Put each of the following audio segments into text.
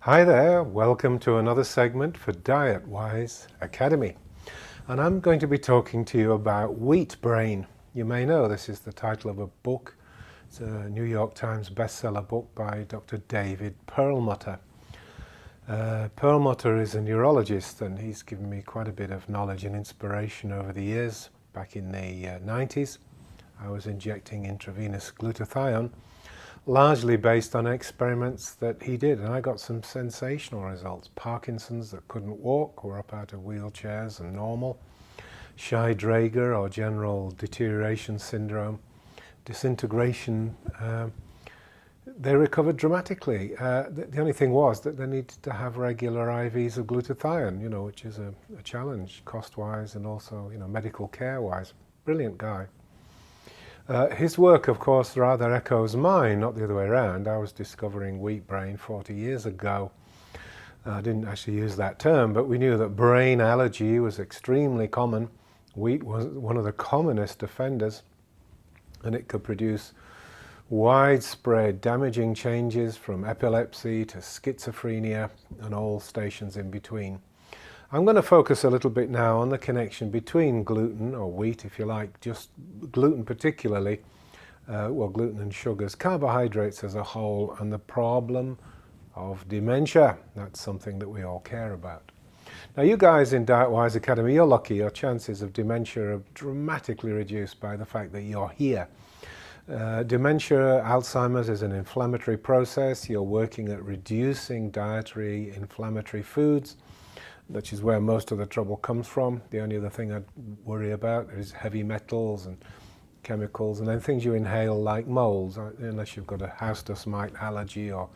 Hi there, welcome to another segment for DietWise Academy. And I'm going to be talking to you about wheat brain. You may know this is the title of a book. It's a New York Times bestseller book by Dr. David Perlmutter. Perlmutter is a neurologist and he's given me quite a bit of knowledge and inspiration over the years. Back in the 90s, I was injecting intravenous glutathione, largely based on experiments that he did, and I got some sensational results. Parkinson's that couldn't walk were up out of wheelchairs and normal. Shy-Drager or general deterioration syndrome, disintegration, they recovered dramatically. The only thing was that they needed to have regular IVs of glutathione, which is a challenge cost-wise and also, medical care-wise. Brilliant guy. His work, of course, rather echoes mine, not the other way around. I was discovering wheat brain 40 years ago. I didn't actually use that term, but we knew that brain allergy was extremely common. Wheat was one of the commonest offenders, and it could produce widespread damaging changes from epilepsy to schizophrenia and all stations in between. I'm going to focus a little bit now on the connection between gluten, or wheat if you like, just gluten particularly, gluten and sugars, carbohydrates as a whole, and the problem of dementia. That's something that we all care about. Now you guys in DietWise Academy, you're lucky. Your chances of dementia are dramatically reduced by the fact that you're here. Dementia, Alzheimer's is an inflammatory process. You're working at reducing dietary inflammatory foods, which is where most of the trouble comes from. The only other thing I'd worry about is heavy metals and chemicals, and then things you inhale like molds, unless you've got a house dust mite allergy or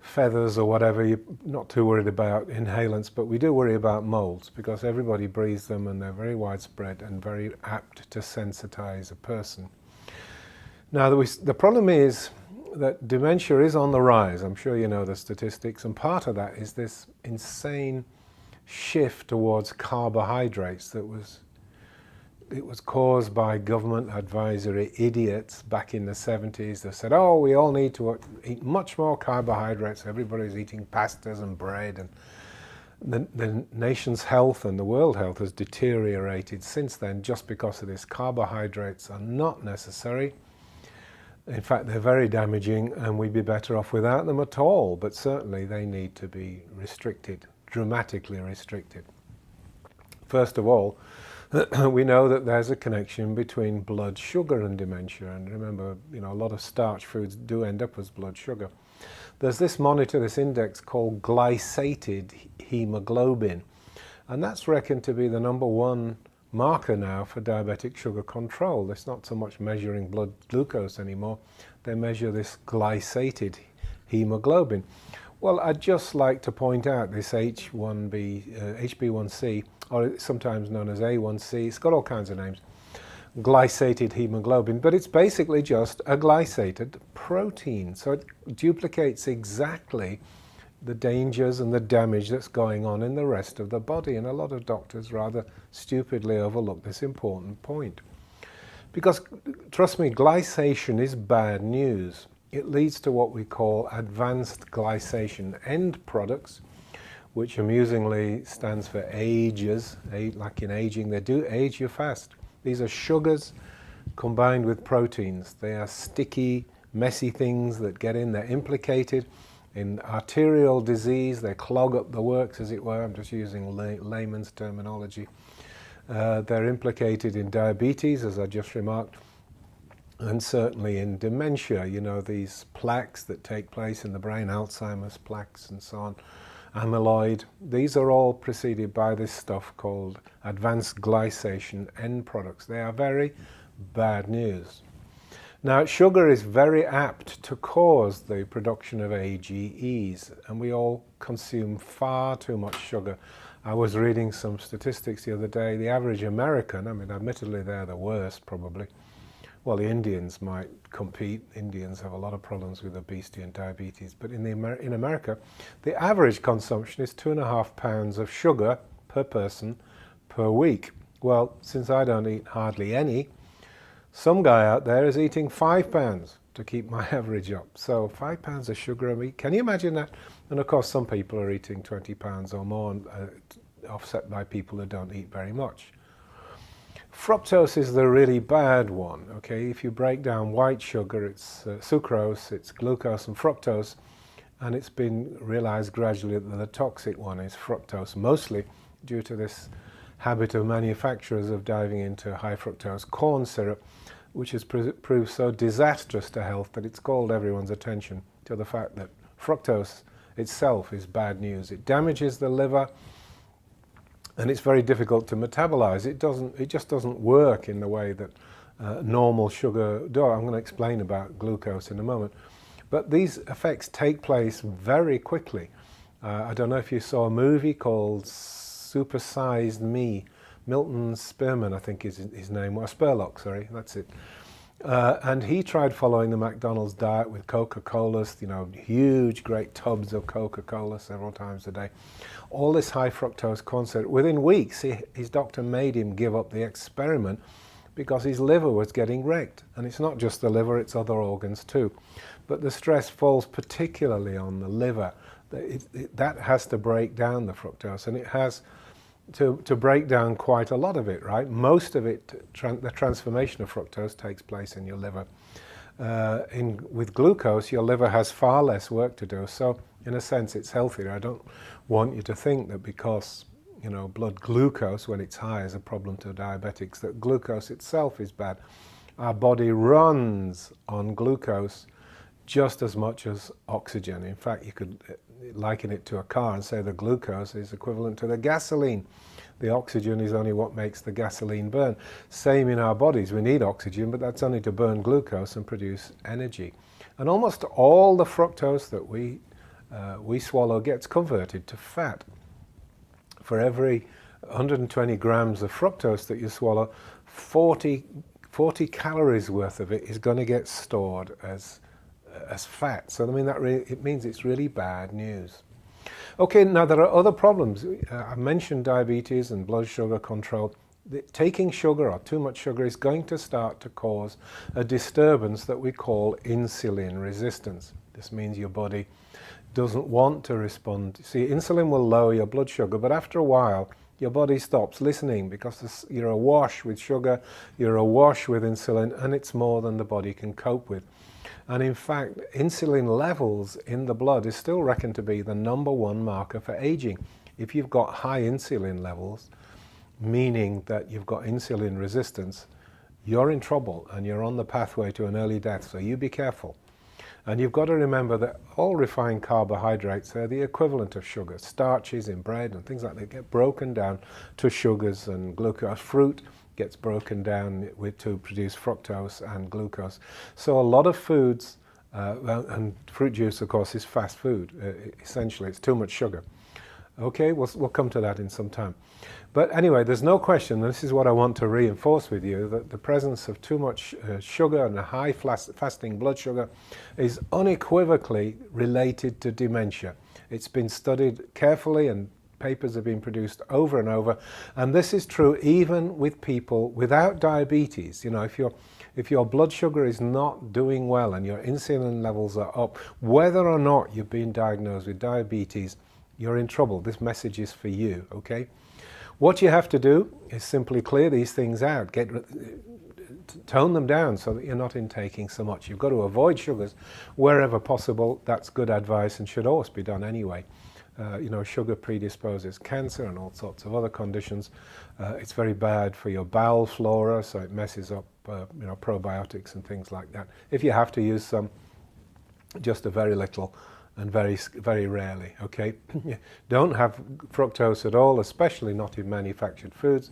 feathers or whatever. You're not too worried about inhalants, but we do worry about molds because everybody breathes them and they're very widespread and very apt to sensitize a person. Now the problem is that dementia is on the rise. I'm sure you know the statistics, and part of that is this insane shift towards carbohydrates it was caused by government advisory idiots back in the 70s that said, oh, we all need to eat much more carbohydrates. Everybody's eating pastas and bread, and the nation's health and the world health has deteriorated since then just because of this. Carbohydrates are not necessary. In fact, they're very damaging, and we'd be better off without them at all, but certainly they need to be restricted, dramatically restricted. First of all, we know that there's a connection between blood sugar and dementia, and remember, a lot of starch foods do end up as blood sugar. There's this monitor, this index called glycated hemoglobin, and that's reckoned to be the #1 marker now for diabetic sugar control. It's not so much measuring blood glucose anymore. They measure this glycated hemoglobin. Well, I'd just like to point out this HbA1c, or sometimes known as A1c, it's got all kinds of names, glycated hemoglobin, but it's basically just a glycated protein. So it duplicates exactly the dangers and the damage that's going on in the rest of the body, and a lot of doctors rather stupidly overlook this important point. Because, trust me, glycation is bad news. It leads to what we call advanced glycation end products, which amusingly stands for ages, like in aging, they do age you fast. These are sugars combined with proteins. They are sticky, messy things that get in, they're implicated in arterial disease, they clog up the works, as it were. I'm just using layman's terminology. They're implicated in diabetes, as I just remarked, and certainly in dementia. These plaques that take place in the brain, Alzheimer's plaques and so on, amyloid, these are all preceded by this stuff called advanced glycation end products. They are very bad news. Now, sugar is very apt to cause the production of AGEs, and we all consume far too much sugar. I was reading some statistics the other day. The average American, admittedly they're the worst probably. Well, the Indians might compete. Indians have a lot of problems with obesity and diabetes, but in America, the average consumption is 2.5 pounds of sugar per person per week. Well, since I don't eat hardly any, some guy out there is eating 5 pounds, to keep my average up. So 5 pounds of sugar a week, can you imagine that? And of course some people are eating 20 pounds or more, offset by people who don't eat very much. Fructose is the really bad one, okay? If you break down white sugar, it's sucrose, it's glucose and fructose, and it's been realized gradually that the toxic one is fructose, mostly due to this habit of manufacturers of diving into high fructose corn syrup, which has proved so disastrous to health that it's called everyone's attention to the fact that fructose itself is bad news. It damages the liver, and it's very difficult to metabolize. It just doesn't work in the way that normal sugar does. I'm going to explain about glucose in a moment. But these effects take place very quickly. I don't know if you saw a movie called Supersized Me. Milton Spearman, I think is his name, or Spurlock, sorry, that's it. And he tried following the McDonald's diet with Coca-Colas, you know, huge, great tubs of Coca-Cola several times a day. All this high fructose corn syrup. Within weeks, his doctor made him give up the experiment because his liver was getting wrecked. And it's not just the liver, it's other organs too. But the stress falls particularly on the liver. That has to break down the fructose, and it has to break down quite a lot of it, right? Most of it, the transformation of fructose takes place in your liver. With glucose, your liver has far less work to do, so in a sense it's healthier. I don't want you to think that because, you know, blood glucose when it's high is a problem to diabetics, that glucose itself is bad. Our body runs on glucose just as much as oxygen. In fact, you could liken it to a car and say the glucose is equivalent to the gasoline. The oxygen is only what makes the gasoline burn. Same in our bodies. We need oxygen, but that's only to burn glucose and produce energy. And almost all the fructose that we swallow gets converted to fat. For every 120 grams of fructose that you swallow, 40 calories worth of it is going to get stored as fat. So I mean, it means it's really bad news. Okay, now there are other problems. I mentioned diabetes and blood sugar control. Taking sugar or too much sugar is going to start to cause a disturbance that we call insulin resistance. This means your body doesn't want to respond. See, insulin will lower your blood sugar, but after a while your body stops listening because you're awash with sugar, you're awash with insulin, and it's more than the body can cope with. And in fact, insulin levels in the blood is still reckoned to be the #1 marker for aging. If you've got high insulin levels, meaning that you've got insulin resistance, you're in trouble and you're on the pathway to an early death, so you be careful. And you've got to remember that all refined carbohydrates are the equivalent of sugar. Starches in bread and things like that get broken down to sugars and glucose. Fruit gets broken down to produce fructose and glucose. So a lot of foods, and fruit juice of course is fast food, essentially it's too much sugar. Okay, we'll come to that in some time. But anyway, there's no question, and this is what I want to reinforce with you, that the presence of too much sugar and a high fasting blood sugar is unequivocally related to dementia. It's been studied carefully and papers have been produced over and over, and this is true even with people without diabetes. You know, if your blood sugar is not doing well and your insulin levels are up, whether or not you've been diagnosed with diabetes, you're in trouble. This message is for you, okay? What you have to do is simply clear these things out, tone them down so that you're not intaking so much. You've got to avoid sugars wherever possible. That's good advice and should always be done anyway. You know, sugar predisposes cancer and all sorts of other conditions. It's very bad for your bowel flora, so it messes up, you know, probiotics and things like that. If you have to use some, just a very little and very, very rarely, okay? Don't have fructose at all, especially not in manufactured foods.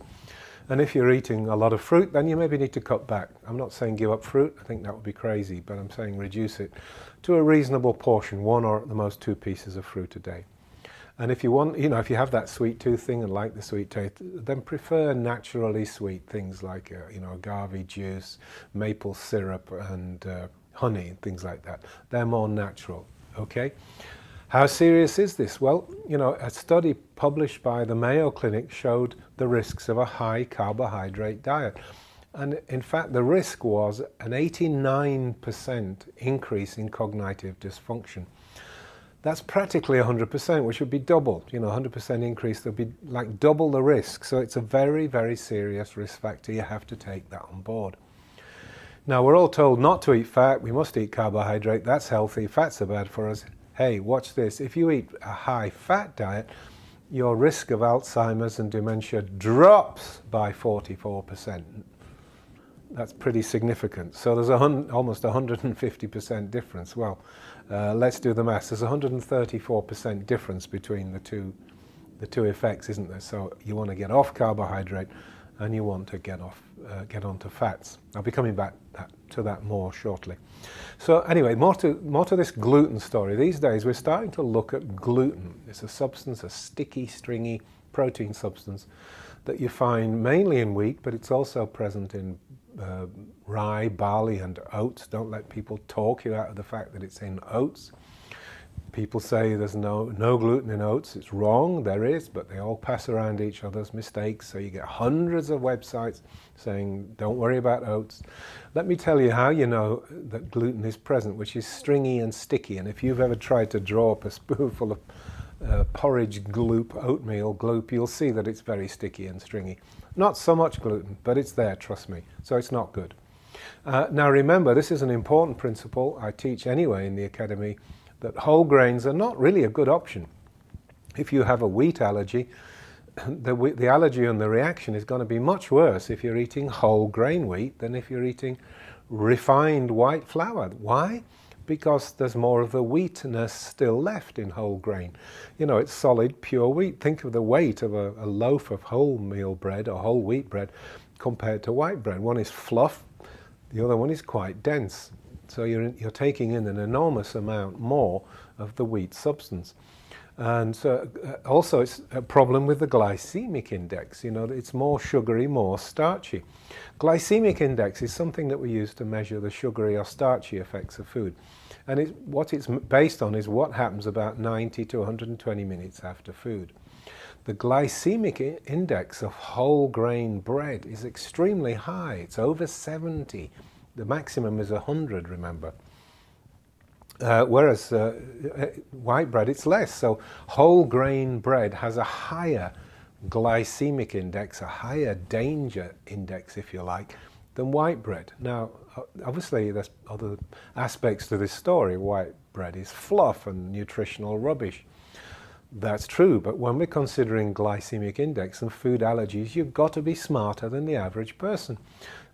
And if you're eating a lot of fruit, then you maybe need to cut back. I'm not saying give up fruit, I think that would be crazy, but I'm saying reduce it to a reasonable portion, 1 or at the most 2 pieces of fruit a day. And if you want, you know, if you have that sweet tooth thing and like the sweet taste, then prefer naturally sweet things like, you know, agave juice, maple syrup, and honey, and things like that. They're more natural, okay? How serious is this? Well, you know, a study published by the Mayo Clinic showed the risks of a high carbohydrate diet. And in fact, the risk was an 89% increase in cognitive dysfunction. That's practically 100%, which would be double. 100% increase, there'd be like double the risk. So it's a very, very serious risk factor. You have to take that on board. Now, we're all told not to eat fat. We must eat carbohydrate. That's healthy. Fats are bad for us. Hey, watch this. If you eat a high-fat diet, your risk of Alzheimer's and dementia drops by 44%. That's pretty significant. So there's almost 150% difference. Well, let's do the maths. There's 134% difference between the two effects, isn't there? So you want to get off carbohydrate, and you want to get onto fats. I'll be coming back to that more shortly. So anyway, more to this gluten story. These days we're starting to look at gluten. It's a substance, a sticky, stringy protein substance that you find mainly in wheat, but it's also present in rye, barley, and oats. Don't let people talk you out of the fact that it's in oats. People say there's no gluten in oats. It's wrong, there is, but they all pass around each other's mistakes. So you get hundreds of websites saying, don't worry about oats. Let me tell you how you know that gluten is present, which is stringy and sticky. And if you've ever tried to draw up a spoonful of porridge gloop, oatmeal gloop, you'll see that it's very sticky and stringy. Not so much gluten, but it's there, trust me. So it's not good. Now remember, this is an important principle I teach anyway in the academy, that whole grains are not really a good option. If you have a wheat allergy, the allergy and the reaction is going to be much worse if you're eating whole grain wheat than if you're eating refined white flour. Why? Because there's more of the wheatness still left in whole grain. It's solid, pure wheat. Think of the weight of a loaf of wholemeal bread or whole wheat bread compared to white bread. One is fluff, the other one is quite dense. So you're taking in an enormous amount more of the wheat substance. And so also it's a problem with the glycemic index. It's more sugary, more starchy. Glycemic index is something that we use to measure the sugary or starchy effects of food. And what it's based on is what happens about 90 to 120 minutes after food. The glycemic index of whole grain bread is extremely high. It's over 70. The maximum is 100, remember. Whereas white bread, it's less. So whole grain bread has a higher glycemic index, a higher danger index, if you like, than white bread. Now, obviously, there's other aspects to this story. White bread is fluff and nutritional rubbish. That's true, but when we're considering glycemic index and food allergies, you've got to be smarter than the average person.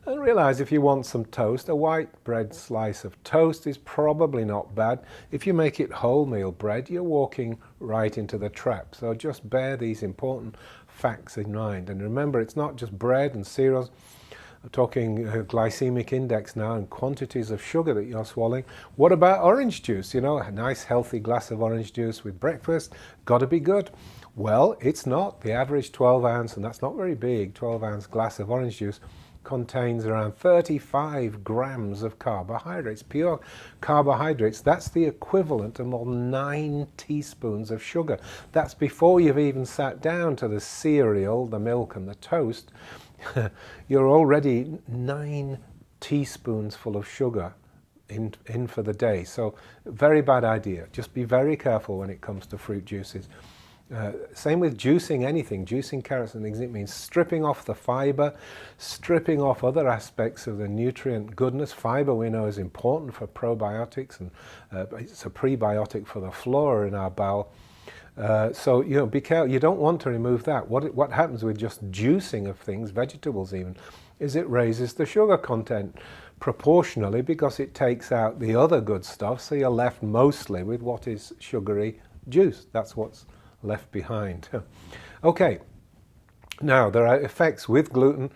And realize if you want some toast, a white bread slice of toast is probably not bad. If you make it wholemeal bread, you're walking right into the trap. So just bear these important facts in mind. And remember, it's not just bread and cereals. I'm talking glycemic index now and quantities of sugar that you're swallowing. What about orange juice? A nice healthy glass of orange juice with breakfast, got to be good. Well, it's not. The average 12 ounce, and that's not very big, 12 ounce glass of orange juice contains around 35 grams of carbohydrates, pure carbohydrates. That's the equivalent of more than 9 teaspoons of sugar. That's before you've even sat down to the cereal, the milk and the toast. You're already 9 teaspoons full of sugar in for the day. So very bad idea. Just be very careful when it comes to fruit juices. Same with juicing anything, juicing carrots and things. It means stripping off the fiber, stripping off other aspects of the nutrient goodness. Fiber we know is important for probiotics, and it's a prebiotic for the flora in our bowel. So be careful. You don't want to remove that. What happens with just juicing of things, vegetables even, is it raises the sugar content proportionally because it takes out the other good stuff. So you're left mostly with what is sugary juice. That's what's left behind. Okay, now there are effects with gluten.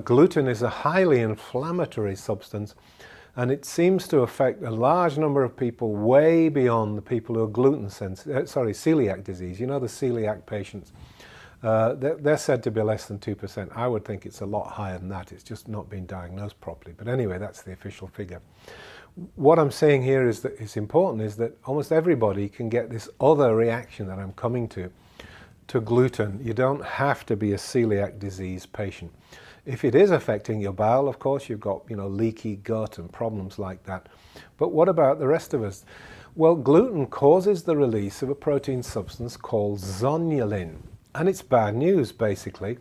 Gluten is a highly inflammatory substance, and it seems to affect a large number of people way beyond the people who are celiac disease. The celiac patients. They're said to be less than 2%. I would think it's a lot higher than that. It's just not been diagnosed properly. But anyway, that's the official figure. What I'm saying here is that it's important is that almost everybody can get this other reaction that I'm coming to gluten. You don't have to be a celiac disease patient. If it is affecting your bowel, of course, you've got, leaky gut and problems like that. But what about the rest of us? Well, gluten causes the release of a protein substance called zonulin. And it's bad news, basically.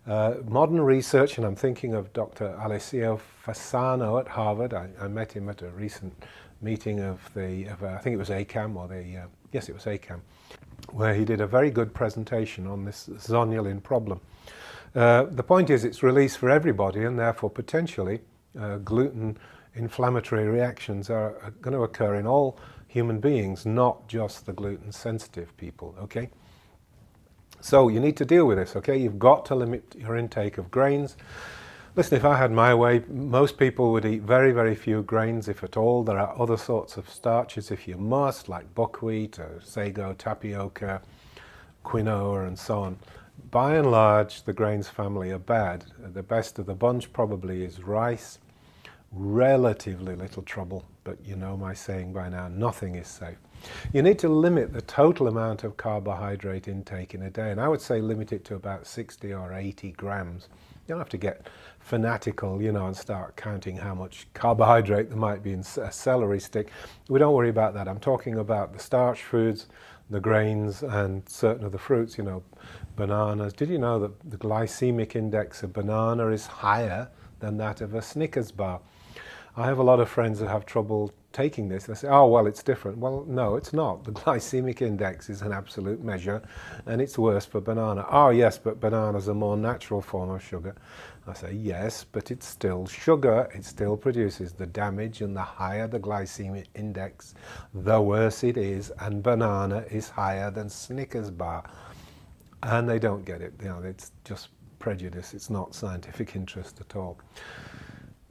Modern research, and I'm thinking of Dr. Alessio Fasano at Harvard. I met him at a recent meeting of I think it was ACAM, yes, it was ACAM, where he did a very good presentation on this zonulin problem. The point is it's released for everybody, and therefore potentially gluten inflammatory reactions are going to occur in all human beings, not just the gluten sensitive people, okay? So you need to deal with this, okay? You've got to limit your intake of grains. Listen, if I had my way, most people would eat very, very few grains, if at all. There are other sorts of starches if you must, like buckwheat, or sago, tapioca, quinoa, and so on. By and large, the grains family are bad. The best of the bunch probably is rice. Relatively little trouble, but you know my saying by now, nothing is safe. You need to limit the total amount of carbohydrate intake in a day, and I would say limit it to about 60 or 80 grams. You don't have to get fanatical, and start counting how much carbohydrate there might be in a celery stick. We don't worry about that. I'm talking about the starch foods, the grains, and certain of the fruits, bananas. Did you know that the glycemic index of banana is higher than that of a Snickers bar? I have a lot of friends that have trouble taking this. They say, oh, well, it's different. Well, no, it's not. The glycemic index is an absolute measure, and it's worse for banana. Oh, yes, but banana's a more natural form of sugar. I say, yes, but it's still sugar. It still produces the damage, and the higher the glycemic index, the worse it is, and banana is higher than Snickers bar. And they don't get it. It's just prejudice. It's not scientific interest at all.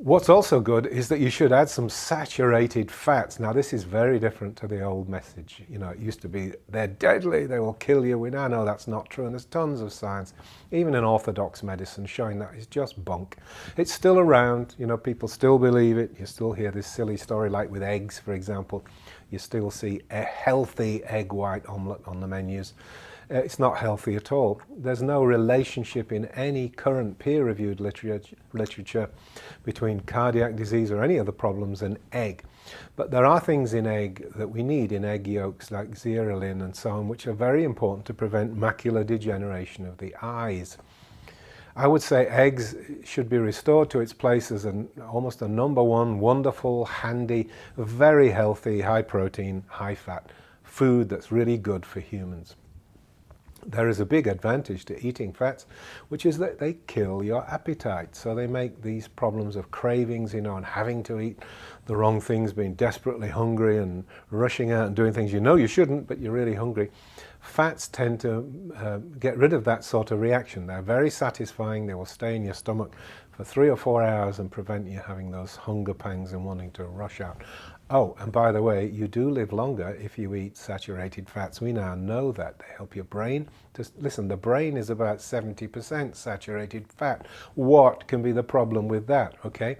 What's also good is that you should add some saturated fats. Now, this is very different to the old message. It used to be, they're deadly, they will kill you. We now know that's not true, and there's tons of science, even in orthodox medicine, showing that it's just bunk. It's still around, people still believe it. You still hear this silly story, like with eggs, for example. You still see a healthy egg white omelette on the menus. It's not healthy at all. There's no relationship in any current peer-reviewed literature between cardiac disease or any other problems and egg. But there are things in egg that we need in egg yolks, like zearalenone and so on, which are very important to prevent macular degeneration of the eyes. I would say eggs should be restored to its place as almost a number one, wonderful, handy, very healthy, high protein, high fat food that's really good for humans. There is a big advantage to eating fats, which is that they kill your appetite. So they make these problems of cravings, and having to eat the wrong things, being desperately hungry and rushing out and doing things you shouldn't, but you're really hungry. Fats tend to get rid of that sort of reaction. They're very satisfying. They will stay in your stomach for 3 or 4 hours and prevent you having those hunger pangs and wanting to rush out. Oh, and by the way, you do live longer if you eat saturated fats. We now know that. They help your brain. Listen, the brain is about 70% saturated fat. What can be the problem with that, okay?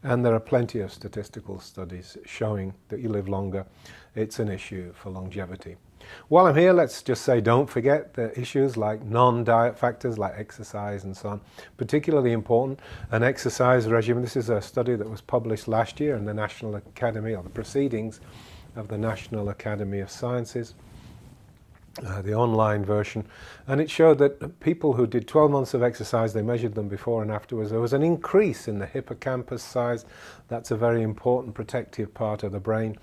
And there are plenty of statistical studies showing that you live longer. It's an issue for longevity. While I'm here, let's just say don't forget the issues like non-diet factors like exercise and so on. Particularly important, an exercise regimen. This is a study that was published last year in the National Academy, or the Proceedings of the National Academy of Sciences, the online version. And it showed that people who did 12 months of exercise, they measured them before and afterwards, there was an increase in the hippocampus size. That's a very important protective part of the brain.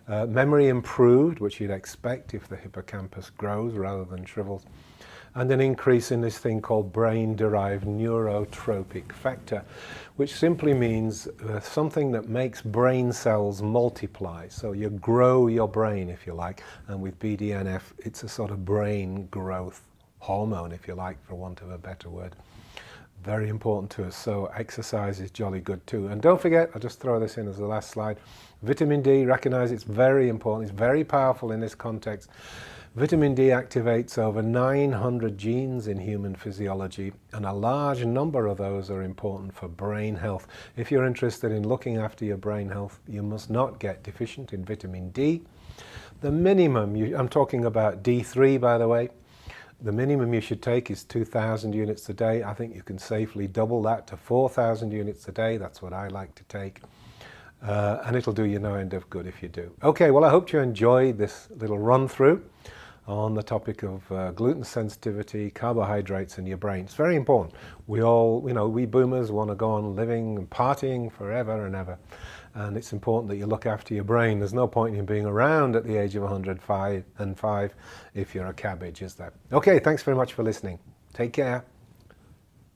Memory improved, which you'd expect if the hippocampus grows rather than shrivels, and an increase in this thing called brain-derived neurotropic factor, which simply means something that makes brain cells multiply. So you grow your brain, if you like, and with BDNF, it's a sort of brain growth hormone, if you like, for want of a better word. Very important to us, so exercise is jolly good too. And don't forget, I'll just throw this in as the last slide, vitamin D, recognize it's very important, it's very powerful in this context. Vitamin D activates over 900 genes in human physiology, and a large number of those are important for brain health. If you're interested in looking after your brain health, you must not get deficient in vitamin D. The minimum, I'm talking about D3 by the way, The minimum you should take is 2,000 units a day. I think you can safely double that to 4,000 units a day. That's what I like to take. And it'll do you no end of good if you do. Okay, well, I hope you enjoyed this little run through on the topic of gluten sensitivity, carbohydrates in your brain. It's very important. We all, we boomers want to go on living and partying forever and ever. And it's important that you look after your brain. There's no point in being around at the age of 105 if you're a cabbage, is there? Okay, thanks very much for listening. Take care.